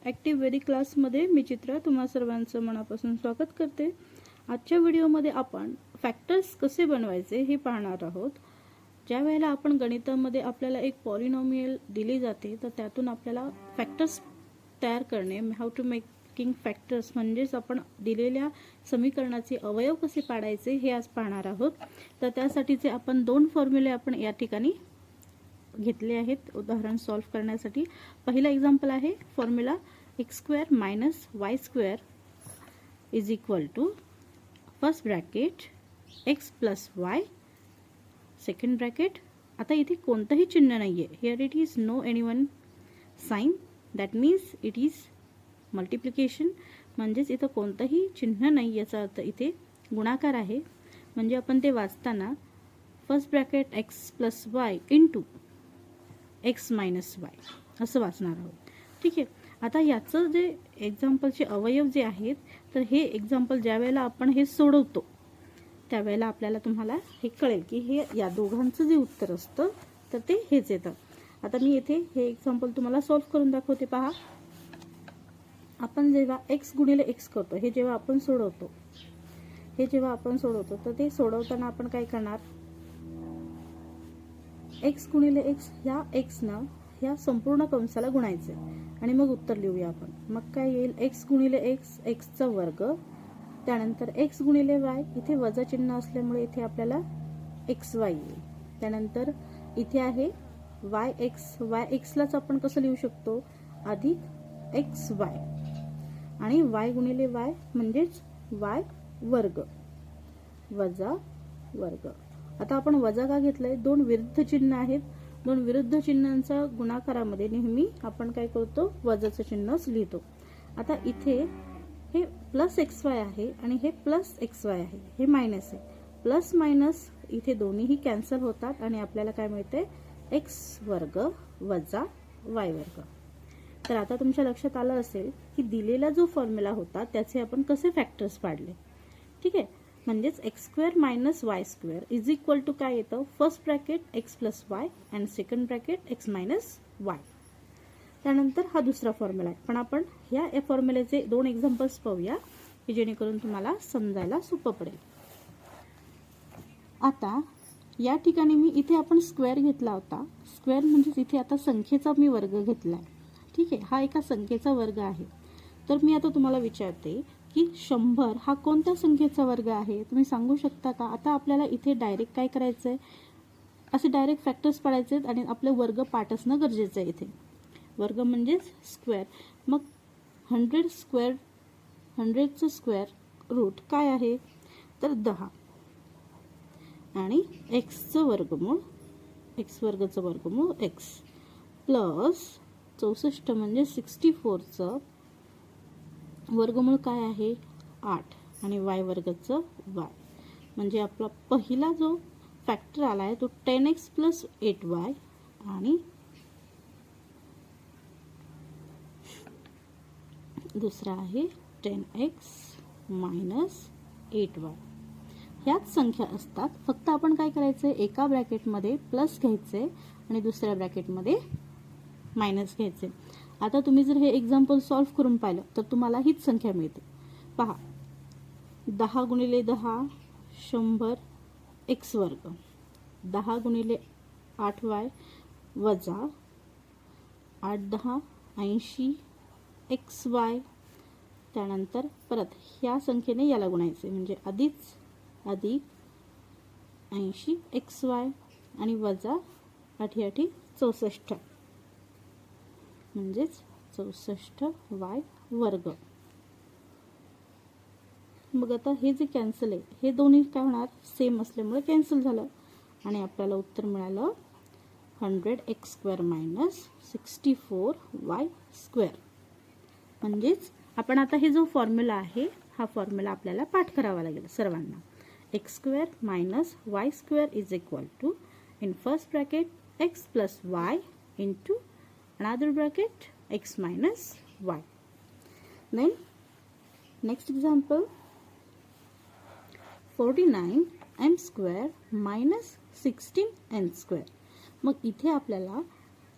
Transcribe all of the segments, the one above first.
Active वेदिक क्लासमध्ये मी चित्रा तुम्हा सर्वांचं मनापासून स्वागत करते। आजच्या व्हिडिओमध्ये आपण फॅक्टर्स कसे बनवायचे हे पाहणार आहोत। ज्या वेळेला आपण गणितामध्ये आपल्याला एक पॉलिनॉमियल दिली जाते तर त्यातून आपल्याला फॅक्टर्स तयार करणे, हाऊ टू मेकिंग फॅक्टर्स म्हणजेच आपण दिलेल्या समीकरणाचे अवयव कसे पाडायचे हे आज पाहणार आहोत। तर त्यासाठीचे आपण दोन फॉर्म्युले आपण या ठिकाणी घेतले आहेत उदाहरण सॉल्व करण्यासाठी। पहिला एक्झाम्पल आहे formula x² - y² is equal to first bracket x + y second bracket. आता इथे कोणतेही चिन्ह नाहीये, here it is no anyone sign, that means it is multiplication, म्हणजेच इथे कोणतेही चिन्ह नाही, याचा अर्थ इथे गुणाकार आहे। म्हणजे आपण ते वाचताना first bracket x + y into x - y असं वाचणार आहोत। ठीक आहे, आता याचं जे एक्झाम्पलचे अवयव जे आहेत तर हे एक्झाम्पल ज्या वेळेला आपण हे सोडवतो त्यावेळेला आपल्याला तुम्हाला हे कळेल की हे या दोघांचं जे उत्तर असतं तर ते हेच येतं। आता मी इथे हे एक्झाम्पल तुम्हाला सॉल्व करून दाखवते। पहा, आपण जेव्हा x × x करतो, हे जेव्हा आपण सोडवतो तर ते सोडवताना आपण काय करणार, x × x ह्या x न ह्या संपूर्ण कंसाला गुणायचे आणि मग उत्तर लिहूया आपण। मग काय येईल, x × x x² त्यानंतर x × y, इथे वजा चिन्ह असल्यामुळे इथे आपल्याला xy येईल। त्यानंतर इथे आहे yx लाच आपण कसं लिहू शकतो, अधिक xy आणि y × y म्हणजेच y² वजा वर्ग। आता आपण वजा का घेतलंय, दोन विरुद्ध चिन्ह आहेत, दोन विरुद्ध चिन्हांचा गुणाकारामध्ये नेहमी आपण काय करतो, वजाचं चिन्हच लिहितो। आता इथे हे +xy आहे आणि हे +xy आहे, हे मायनस आहे, प्लस मायनस इथे दोन्हीही कॅन्सल होतात आणि आपल्याला काय मिळते, x² वजा y²। तर आता तुमच्या लक्षात आलं असेल की दिलेला जो फॉर्म्युला होता त्याचे आपण कसे फॅक्टर्स पाडले। ठीक आहे, म्हणजेच x² - y² is equal to काय येतं, first bracket x + y and second bracket x - y। त्यानंतर हा दुसरा फॉर्म्युला आहे, पण आपण या फॉर्म्युल्याचे दोन एक्झाम्पल्स पाहूया की जेणेकरून तुम्हाला समजायला सोपं पडेल। आता या ठिकाणी मी इथे आपण स्क्वेअर घेतला होता, स्क्वेअर म्हणजे इथे आता संख्येचा मी वर्ग घेतलाय। ठीक आहे, हा एका संख्येचा वर्ग आहे। तर मी आता तुम्हाला विचारते की 100 हा कोणत्या संख्येचा वर्ग आहे, तुम्ही सांगू शकता का? आता आपल्याला इथे डायरेक्ट काय करायचंय, असे डायरेक्ट फॅक्टर्स पाडायचे आणि आपले वर्ग पाठ असणं गरजेचं आहे। इथे वर्ग म्हणजेच स्क्वेअर, मग 100चं स्क्वेअर रूट काय आहे तर 10 आणि x² वर्गमूळ x प्लस 64 म्हणजे 64चं वर्गमूळ काय आहे 8 आणि y² y, म्हणजे आपला पहिला जो फॅक्टर आलाय तो 10x + 8y आणि दुसरा आहे 10x - 8y। ह्याच संख्या असतात, फक्त आपण काय करायचंय, एका ब्रॅकेटमध्ये प्लस घ्यायचे आणि दुसऱ्या ब्रॅकेटमध्ये मायनस घ्यायचे। आता तुम्ही जर हे एक्झाम्पल सॉल्व करून पाहिलं तर तुम्हाला हीच संख्या मिळते। पहा, 10 × 10 100 x², 10 × 8y वजा 8 × 10 80 xy। त्यानंतर परत ह्या संख्येने याला गुणायचे म्हणजे अधिक 80 xy आणि वजा 8 × 8 = 64 म्हणजेच 64y²। मग आता हे जे कॅन्सल आहे, हे दोन्ही काय होणार, सेम असल्यामुळे कॅन्सल झालं आणि आपल्याला उत्तर मिळालं 100x² - 64y²। म्हणजेच आपण आता हे जो फॉर्म्युला आहे हा फॉर्म्युला आपल्याला पाठ करावा लागेल सर्वांना। x² - y² is equal to in first bracket x + y into another bracket x - y। Then next example 49m² - 16n²। मग इथे आपल्याला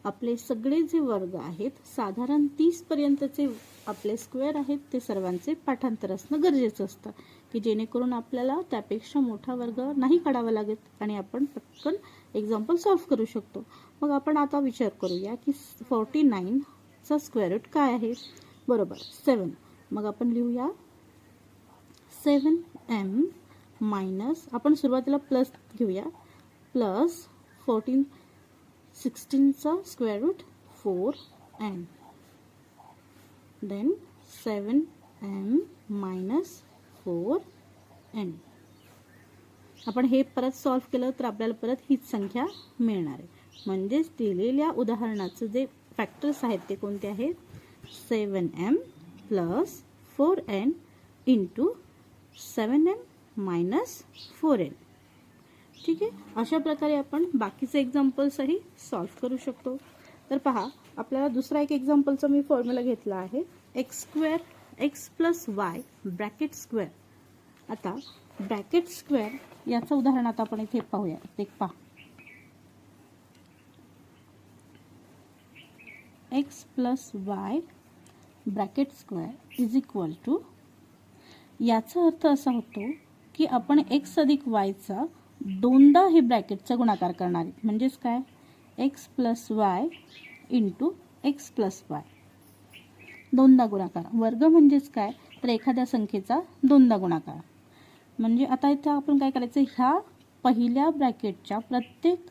आपले सगळे जे वर्ग आहेत साधारण 30 पर्यंतचे आपले स्क्वेअर आहेत ते सर्वांचे पाठांतर असणं गरजेचं असतं की जेणेकरून आपल्याला त्यापेक्षा मोठा वर्ग नाही काढावा लागत आणि आपण पटकन एक्झाम्पल सॉल्व्ह करू शकतो. मग आपण आता विचार करूया की 49 चा स्क्वेअर रूट काय आहे. बरोबर 7. मग आपण लिहूया 7m मायनस, आपण सुरुवातीला प्लस घेऊया, प्लस 16 चा square route 4n, then 7m minus 4n. आपण हे परत सॉल्व्ह केलं तर आपल्याला परत हीच संख्या मिळणार आहे. म्हणजेच दिलेल्या उदाहरणाचं जे फॅक्टर्स आहेत ते कोणते आहेत, 7m plus 4n into 7m minus 4n. ठीक आहे. अशा प्रकारे आपण बाकीचे एक्झाम्पल्सही सॉल्व्ह करू शकतो. तर पहा, आपल्याला दुसरा एक एक्झाम्पलचा मी फॉर्म्युला घेतला आहे, x square X plus Y bracket square. आता ब्रॅकेट स्क्वेअर याचं उदाहरण आता आपण इथे पाहूया. ते पहा, X plus Y bracket square is equal to, याचा अर्थ असा होतो की आपण एक्स अधिक वायचा दोनदा हे ब्रॅकेटचा गुणाकार करणार आहे. म्हणजेच काय, x plus y into x plus Y, दोनदा गुणाकार. वर्ग म्हणजेच काय, तर एखाद्या संख्येचा दोनदा गुणाकार. म्हणजे आता इथे आपण काय करायचं, ह्या पहिल्या ब्रॅकेटच्या प्रत्येक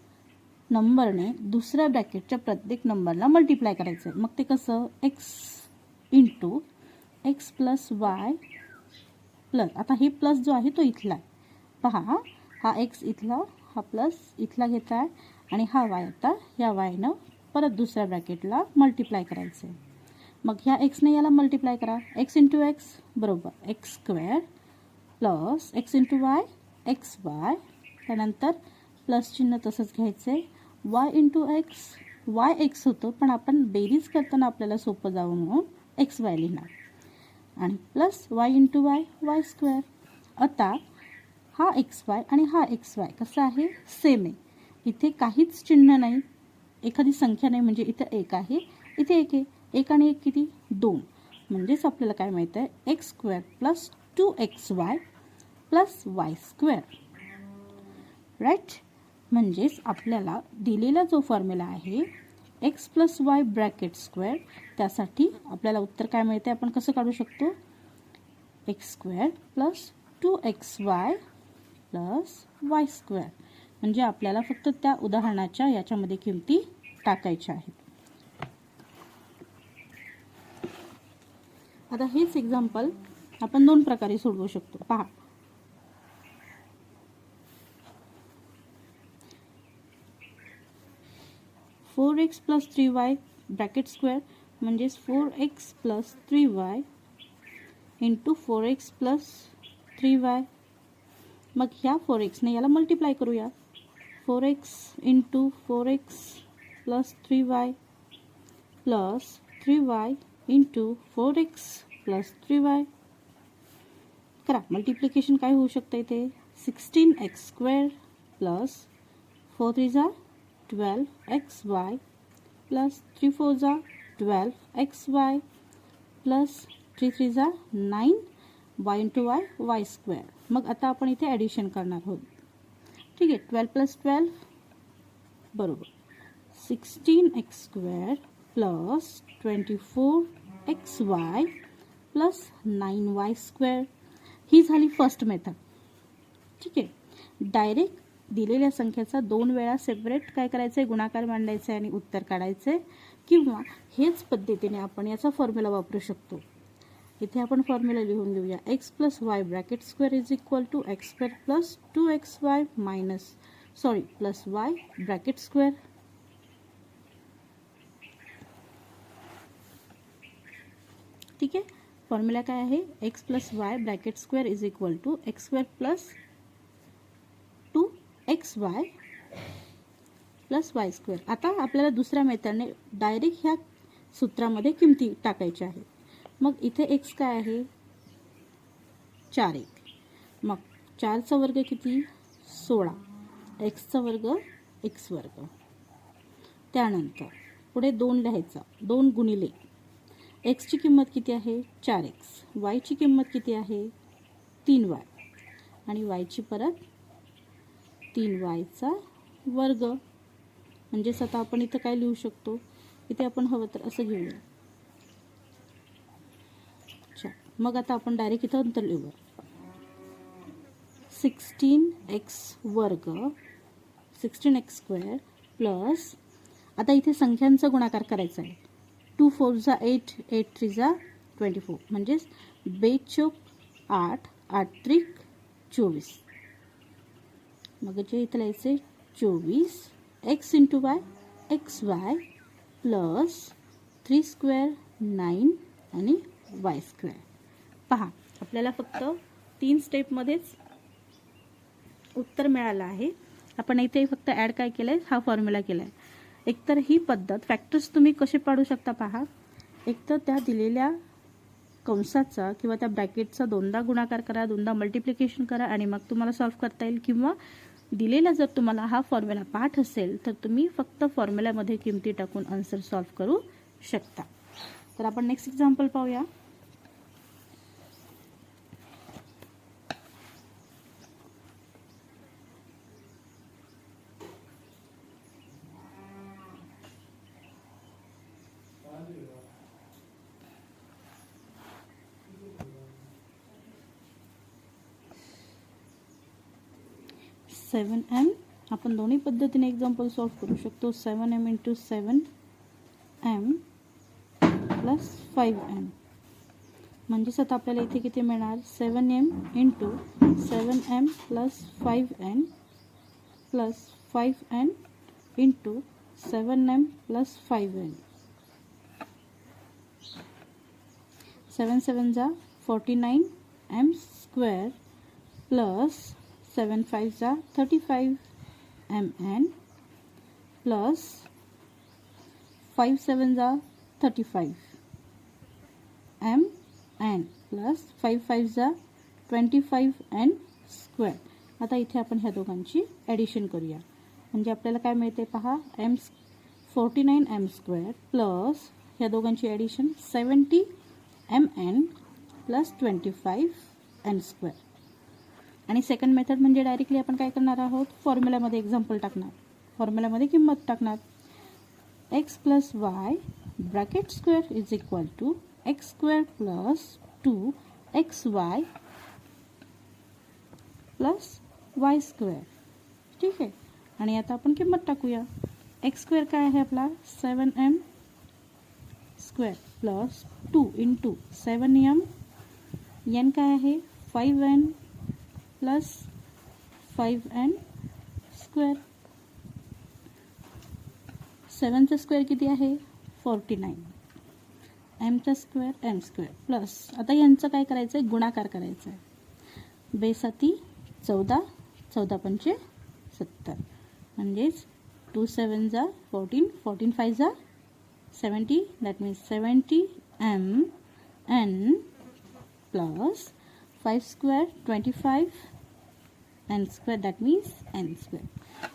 नंबरने दुसऱ्या ब्रॅकेटच्या प्रत्येक नंबरला मल्टिप्लाय करायचं. मग ते कसं, x into x plus Y plus, आता हे प्लस जो आहे तो इथला आहे. पहा, हा एक्स इथला, हा प्लस इथला घेता आहे आणि हा वाय आता या वायनं परत दुसऱ्या ब्रॅकेटला मल्टिप्लाय करायचं आहे. मग ह्या एक्सने याला मल्टिप्लाय करा, एक्स इंटू एक्स बरोबर x square plus x into Y x Y, त्यानंतर प्लस चिन्ह तसंच घ्यायचं आहे, Y into x Y x होतं पण आपण बेरीज करताना आपल्याला सोपं जावं म्हणून एक्स वाय लिहिणार, आणि plus y into Y Y square. आता हा एक्स वाय आणि हा एक्स वाय कसा आहे, सेम आहे. इथे काहीच चिन्ह नाही, एखादी संख्या नाही, म्हणजे इथे एक आहे, इथे एक आहे. एक आणि एक किती, 2. म्हणजेच आपल्याला काय माहिती आहे, x square plus 2xy plus y square. Right. म्हणजेच आपल्याला दिलेला जो फॉर्म्युला आहे x plus Y bracket square, त्यासाठी आपल्याला उत्तर काय मिळते, आपण कसं काढू शकतो, x square plus 2xy plus y square. म्हणजे आपल्याला फक्त त्या उदाहरणाच्या याच्यामध्ये किमती टाकायच्या आहेत. आता हेच एक्झाम्पल आपण दोन प्रकारे सोडवू शकतो. पहा, four x plus 3y bracket square म्हणजेच 4x plus 3y into 4x plus 3y. मग ह्या 4x ने याला मल्टिप्लाय करूया, 4x into 4x plus 3y plus 3y into 4x plus 3y. करा मल्टिप्लिकेशन. काय होऊ शकतं इथे, 16x स्क्वेअर प्लस 4 3 जा 12xy प्लस 3 4 जा 12xy प्लस 3 3 जा 9y into Y Y square. मग आता आपण इथे ॲडिशन करणार आहोत. ठीक आहे, 12 प्लस 12 बरोबर 16x square plus 24xy plus 9y square. ही झाली फर्स्ट मेथड. ठीक आहे, डायरेक्ट दिलेल्या संख्येचा दोन वेळा सेपरेट काय करायचं आहे, गुणाकार मांडायचा आहे आणि उत्तर काढायचं आहे. किंवा हेच पद्धतीने आपण याचा फॉर्म्युला वापरू शकतो. इथे आपण फॉर्म्युला लिहून घेऊया, x plus Y bracket square is equal to x square plus 2xy minus plus Y bracket square. ठीक आहे, फॉर्म्युला काय आहे, x plus Y bracket square is equal to x square plus 2xy plus y square. आता आपल्याला दुसऱ्या मेथडने direct ह्या सूत्रामध्ये किमती टाकायच्या आहेत. मग इथे एक्स काय आहे, 4. मग 4चा वर्ग किती, 16, एक्सचा वर्ग एक्स वर्ग. त्यानंतर पुढे 2 लिहायचा, 2 गुणिले x ची किंमत किती आहे 4x, y ची किंमत किती आहे 3y आणि y ची परत 3y चा वर्ग. म्हणजेच आता आपण इथं काय लिहू शकतो, इथे आपण हवं तर असं घेऊया. मग आता आपण डायरेक्ट इथं अंतर लिहूया. 16x वर्ग 16x स्क्वेअर प्लस, आता इथे संख्यांचा गुणाकार करायचा आहे. 2 4 जा 8, 8 3 जा 24, म्हणजेच 2 चौक 8, 8 त्रिक 24. मग जे इथे लिहायचे 24 x into Y x Y plus 3 square 9 आणि वाय स्क्वेअर. पहा, आपल्याला फक्त 3 स्टेपमध्येच उत्तर मिळालं आहे. आपण इथे फक्त ॲड काय केलं आहे, हा फॉर्म्युला केला आहे. एकतर ही पद्धत फॅक्टर्स तुम्ही कसे पाडू शकता पहा. एकतर त्या दिलेल्या कंसाचा किंवा त्या ब्रॅकेटचा 2दा गुणाकार करा, 2दा मल्टिप्लिकेशन करा आणि मग तुम्हाला सॉल्व्ह करता येईल. किंवा दिलेला जर तुम्हाला हा फॉर्म्युला पाठ असेल तर तुम्ही फक्त फॉर्म्युल्यामध्ये किमती टाकून आन्सर सॉल्व्ह करू शकता. तर आपण नेक्स्ट एक्झाम्पल पाहूया. m आपण दोन्ही पद्धतीने एक्झाम्पल सॉल्व्ह करू शकतो. 7m into 7m plus 5m. म्हणजेच आता आपल्याला इथे किती मिळणार 7m into 7m plus 5n plus 5n into 7m plus 5n. 7 7 जा 49m स्क्वेअर प्लस 7 5 जा 35mn प्लस 5 7 जा 35mn प्लस 5 5 जा 25n स्क्वेअर. आता इथे आपण ह्या दोघांची ॲडिशन करूया. म्हणजे आपल्याला काय मिळते पहा, 49m स्क्वेअर प्लस ह्या दोघांची addition 70mn plus 25n square. आणि सेकंड मेथड म्हणजे डायरेक्टली आपण काय करणार आहोत, फॉर्म्युल्यामध्ये एक्झाम्पल टाकणार, फॉर्म्युल्यामध्ये किंमत टाकणार. x plus Y bracket square is equal to x square plus 2xy plus y square. ठीक आहे. आणि आता आपण किंमत टाकूया. एक्स स्क्वेअर काय आहे आपला 7m square plus 2 into 7m, n काय आहे 5n plus 5n square. 7चा square किती आहे 49, mचा स्क्वेअर m स्क्वेअर प्लस, आता यांचं काय करायचं आहे गुणाकार करायचा आहे. बेसाती 14, 14 पंचे 70, म्हणजेच 2 7 जा 14, 14 5 जा 70, that means 70mn plus 5 square 25n square, that means n square.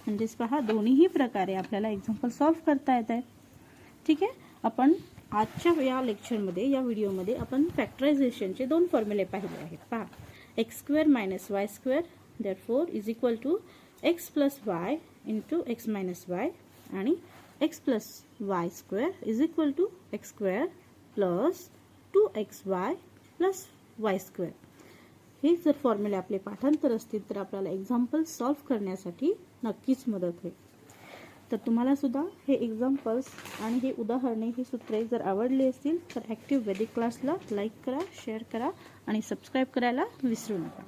म्हणजेच पहा दोन्हीही प्रकारे आपल्याला एक्झाम्पल सॉल्व्ह करता येत आहे. ठीक आहे. आपण आजच्या या लेक्चरमध्ये, या व्हिडिओमध्ये आपण फॅक्टरायझेशनचे 2 फॉर्म्युले पाहिले आहेत. पहा, x square minus y square therefore is equal to x plus y into x minus y, आणि x plus y square is equal to x square plus 2xy plus y square. हे जर फॉर्म्युले आपले पाठांतर असतील तर आपल्याला एक्झाम्पल सॉल्व्ह करण्यासाठी नक्कीच मदत होईल. तर तुम्हाला सुद्धा हे एक्झाम्पल्स आणि हे उदाहरणे, ही सूत्रे जर आवडली असतील तर ॲक्टिव्ह वेदिक क्लासला लाईक करा, शेअर करा आणि सबस्क्राईब करायला विसरू नका.